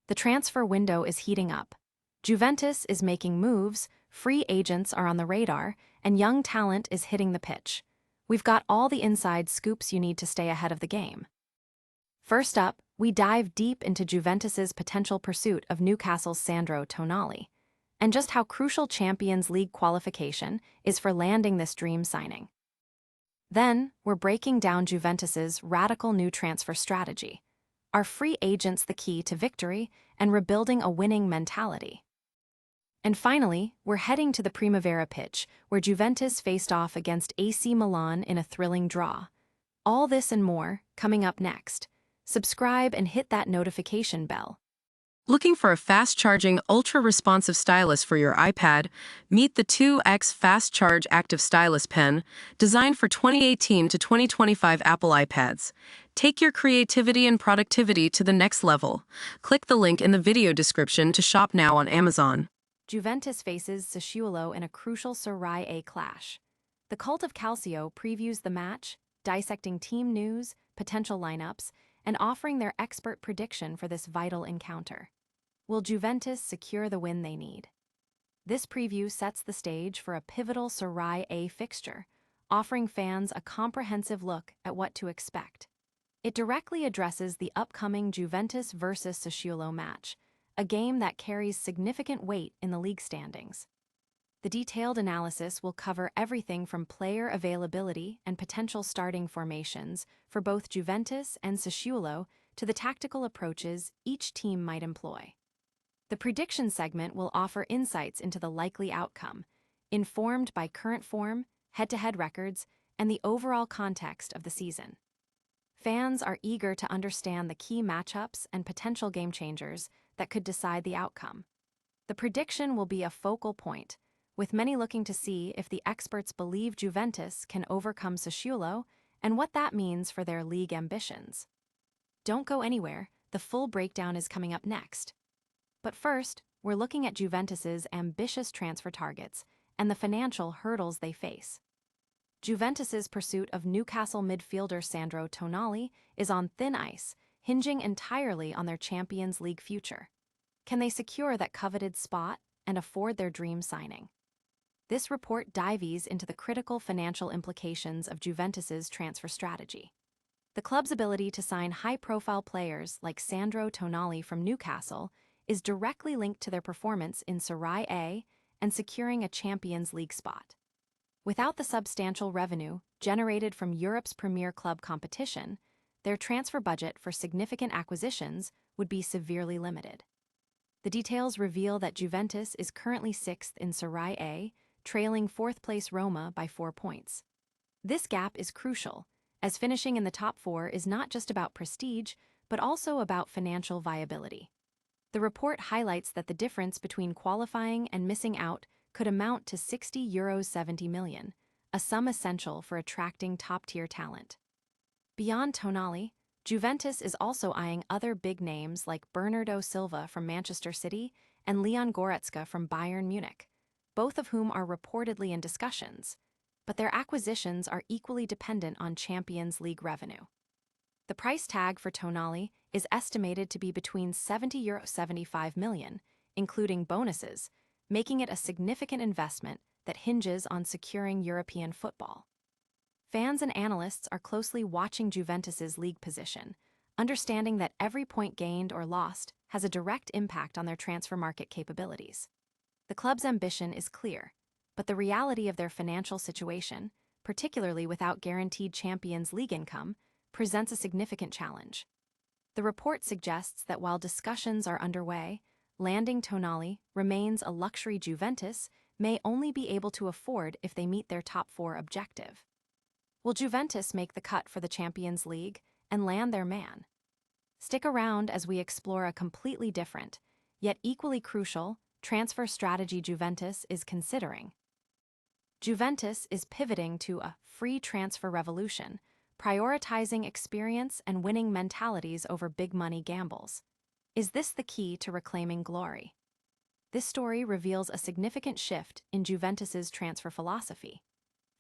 The transfer window is heating up. Juventus is making moves, free agents are on the radar, and young talent is hitting the pitch. We've got all the inside scoops you need to stay ahead of the game. First up, we dive deep into Juventus's potential pursuit of Newcastle's Sandro Tonali, and just how crucial Champions League qualification is for landing this dream signing. Then, we're breaking down Juventus's radical new transfer strategy. Are free agents the key to victory and rebuilding a winning mentality? And finally, we're heading to the Primavera pitch, where Juventus faced off against AC Milan in a thrilling draw. All this and more, coming up next. Subscribe and hit that notification bell. Looking for a fast-charging, ultra-responsive stylus for your iPad? Meet the 2X Fast Charge Active Stylus Pen, designed for 2018 to 2025 Apple iPads. Take your creativity and productivity to the next level. Click the link in the video description to shop now on Amazon. Juventus faces Sassuolo in a crucial Serie A clash. The Cult of Calcio previews the match, dissecting team news, potential lineups, and offering their expert prediction for this vital encounter. Will Juventus secure the win they need? This preview sets the stage for a pivotal Serie A fixture, offering fans a comprehensive look at what to expect. It directly addresses the upcoming Juventus versus Sassuolo match, a game that carries significant weight in the league standings. The detailed analysis will cover everything from player availability and potential starting formations for both Juventus and Sassuolo to the tactical approaches each team might employ. The prediction segment will offer insights into the likely outcome, informed by current form, head-to-head records, and the overall context of the season. Fans are eager to understand the key matchups and potential game changers that could decide the outcome. The prediction will be a focal point, with many looking to see if the experts believe Juventus can overcome Sassuolo and what that means for their league ambitions. Don't go anywhere, the full breakdown is coming up next. But first, we're looking at Juventus's ambitious transfer targets and the financial hurdles they face. Juventus's pursuit of Newcastle midfielder Sandro Tonali is on thin ice, hinging entirely on their Champions League future. Can they secure that coveted spot and afford their dream signing? This report dives into the critical financial implications of Juventus's transfer strategy. The club's ability to sign high-profile players like Sandro Tonali from Newcastle is directly linked to their performance in Serie A and securing a Champions League spot. Without the substantial revenue generated from Europe's premier club competition, their transfer budget for significant acquisitions would be severely limited. The details reveal that Juventus is currently 6th in Serie A, trailing 4th-place Roma by 4 points. This gap is crucial, as finishing in the top 4 is not just about prestige, but also about financial viability. The report highlights that the difference between qualifying and missing out could amount to €70 million, a sum essential for attracting top-tier talent. Beyond Tonali, Juventus is also eyeing other big names like Bernardo Silva from Manchester City and Leon Goretzka from Bayern Munich, both of whom are reportedly in discussions, but their acquisitions are equally dependent on Champions League revenue. The price tag for Tonali is estimated to be between €75 million, including bonuses, making it a significant investment that hinges on securing European football. Fans and analysts are closely watching Juventus's league position, understanding that every point gained or lost has a direct impact on their transfer market capabilities. The club's ambition is clear, but the reality of their financial situation, particularly without guaranteed Champions League income, presents a significant challenge. The report suggests that while discussions are underway, landing Tonali remains a luxury Juventus may only be able to afford if they meet their top 4 objective. Will Juventus make the cut for the Champions League and land their man? Stick around as we explore a completely different, yet equally crucial, transfer strategy Juventus is considering. Juventus is pivoting to a free transfer revolution, prioritizing experience and winning mentalities over big-money gambles. Is this the key to reclaiming glory? This story reveals a significant shift in Juventus's transfer philosophy.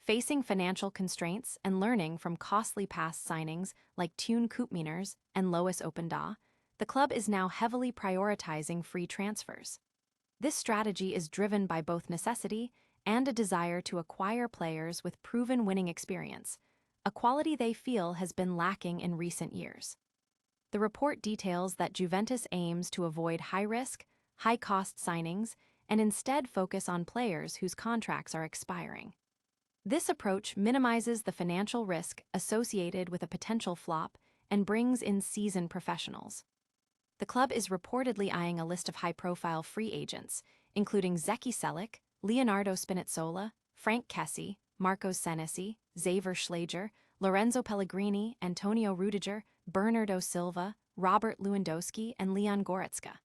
Facing financial constraints and learning from costly past signings like Tune Koopmeiners and Lois Openda, the club is now heavily prioritizing free transfers. This strategy is driven by both necessity and a desire to acquire players with proven winning experience, a quality they feel has been lacking in recent years. The report details that Juventus aims to avoid high-risk, high-cost signings and instead focus on players whose contracts are expiring. This approach minimizes the financial risk associated with a potential flop and brings in seasoned professionals. The club is reportedly eyeing a list of high-profile free agents, including Zeki Celik, Leonardo Spinazzola, Frank Kessie, Marco Senesi, Xaver Schlager, Lorenzo Pellegrini, Antonio Rudiger, Bernardo Silva, Robert Lewandowski, and Leon Goretzka.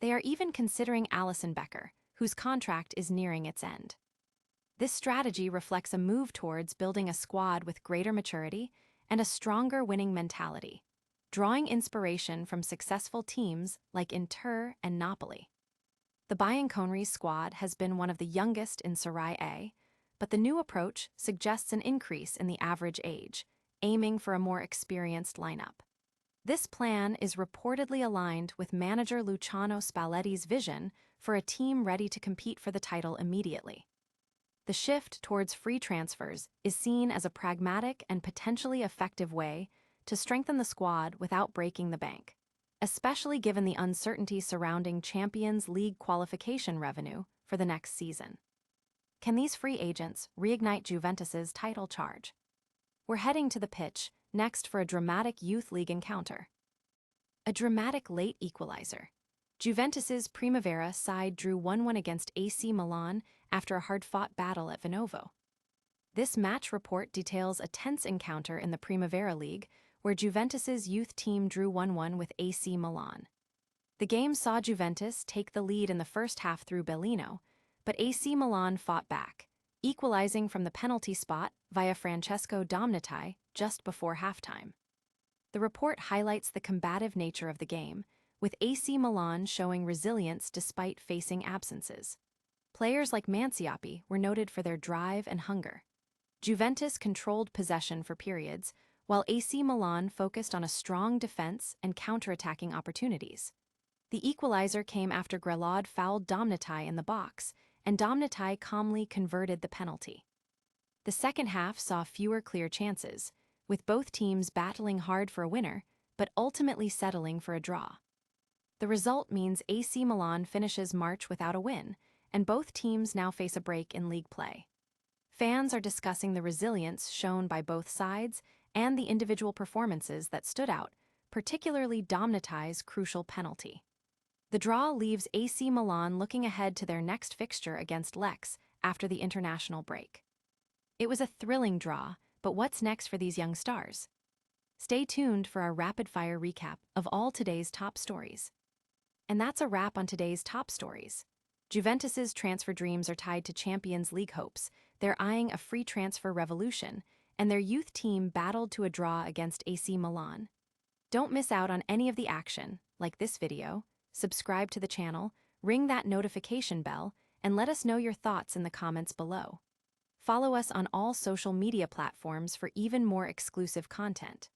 They are even considering Alisson Becker, whose contract is nearing its end. This strategy reflects a move towards building a squad with greater maturity and a stronger winning mentality, drawing inspiration from successful teams like Inter and Napoli. The Bianconeri's squad has been one of the youngest in Serie A, but the new approach suggests an increase in the average age, aiming for a more experienced lineup. This plan is reportedly aligned with manager Luciano Spalletti's vision for a team ready to compete for the title immediately. The shift towards free transfers is seen as a pragmatic and potentially effective way to strengthen the squad without breaking the bank, especially given the uncertainty surrounding Champions League qualification revenue for the next season. Can these free agents reignite Juventus's title charge? We're heading to the pitch next for a dramatic youth league encounter. A dramatic late equalizer. Juventus's Primavera side drew 1-1 against AC Milan after a hard-fought battle at Vinovo. This match report details a tense encounter in the Primavera League where Juventus's youth team drew 1-1 with AC Milan. The game saw Juventus take the lead in the first half through Bellino, but AC Milan fought back, equalizing from the penalty spot via Francesco Domnitai just before halftime. The report highlights the combative nature of the game, with AC Milan showing resilience despite facing absences. Players like Manciapi were noted for their drive and hunger. Juventus controlled possession for periods, while AC Milan focused on a strong defense and counter-attacking opportunities. The equalizer came after Grelod fouled Domnitai in the box, and Domnitai calmly converted the penalty. The second half saw fewer clear chances, with both teams battling hard for a winner, but ultimately settling for a draw. The result means AC Milan finishes March without a win, and both teams now face a break in league play. Fans are discussing the resilience shown by both sides and the individual performances that stood out, particularly Domnitai's crucial penalty. The draw leaves AC Milan looking ahead to their next fixture against Lex after the international break. It was a thrilling draw, but what's next for these young stars? Stay tuned for our rapid-fire recap of all today's top stories. And that's a wrap on today's top stories. Juventus's transfer dreams are tied to Champions League hopes, they're eyeing a free transfer revolution, and their youth team battled to a draw against AC Milan. Don't miss out on any of the action, like this video, subscribe to the channel, ring that notification bell, and let us know your thoughts in the comments below. Follow us on all social media platforms for even more exclusive content.